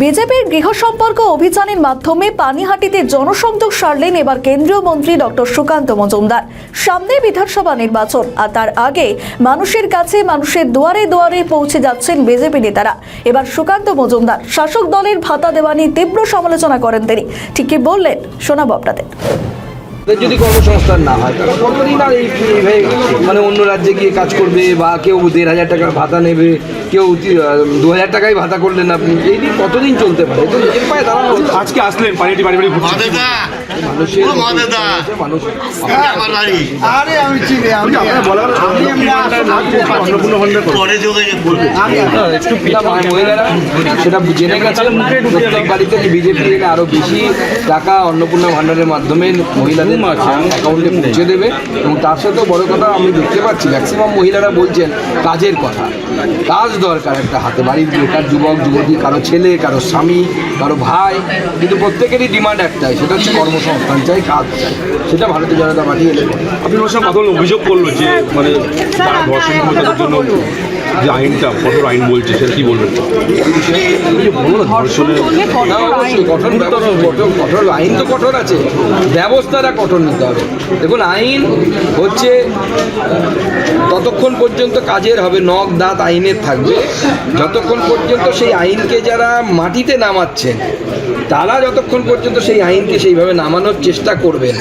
বিজেপির গৃহ সম্পর্ক অভিযানের মাধ্যমে পানিহাটিতে জনসংযোগ সারলেন এবার কেন্দ্রীয় মন্ত্রী ডক্টর সুকান্ত মজুমদার। সামনে বিধানসভা নির্বাচন, আর তার আগে মানুষের কাছে, মানুষের দুয়ারে দুয়ারে পৌঁছে যাচ্ছেন বিজেপি নেতারা। এবার সুকান্ত মজুমদার শাসক দলের ভাতা দেওয়া নিয়ে তীব্র সমালোচনা করেন তিনি। ঠিক কি বললেন শোনাবো আপনাদের। যদি কর্মসংস্থান না হয় তাহলে কতদিন আর এইভাবে মানে অন্য রাজ্যে গিয়ে কাজ করবে, বা কেউ ১,৫০০ টাকার ভাতা নেবে, কেউ ২,০০০ টাকায় ভাতা করলেন আপনি, এই দিন কতদিন চলতে পারে? তো নিজের পায়ে দাঁড়ানো। আজকে আসলেন পানিটি বাড়ি বাড়ি ঘুরছেন। মহিলারা সেটা জেনে গেছেন প্রত্যেক বাড়িতে বিজেপি আরো বেশি টাকা অন্নপূর্ণা ভান্ডারের মাধ্যমে মহিলাদের অ্যাকাউন্টে পৌঁছে দেবে। এবং তার সাথেও বড় কথা আমি দেখতে পাচ্ছি ম্যাক্সিমাম মহিলারা বলছেন কাজের কথা, কাজ দরকার একটা হাতে। বাড়ির বেকার যুবক যুবতী, কারো ছেলে, কারো স্বামী, কারো ভাই, কিন্তু প্রত্যেকেরই ডিমান্ড একটাই, সেটা হচ্ছে কর্মসংস্থান চাই, কাজ চাই। সেটা ভারতীয় জনতা পার্টি এলে আপনি ওর সঙ্গে কথা অভিযোগ করলো যে মানে তারা ধর্ষণ প্রতিরোধের জন্য যে আইনটা কঠোর আইন বলছে, সেটা কি বলবেন? কঠোর আইন তো কঠোর আছে, ব্যবস্থাটা কঠোর নিতে হবে। দেখুন, আইন হচ্ছে ততক্ষণ পর্যন্ত কাজের হবে, নখ দাঁত আইনের থাকবে, যতক্ষণ পর্যন্ত সেই আইনকে যারা মাটিতে নামাচ্ছেন তারা যতক্ষণ পর্যন্ত সেই আইনকে সেইভাবে নামানোর চেষ্টা করবেন,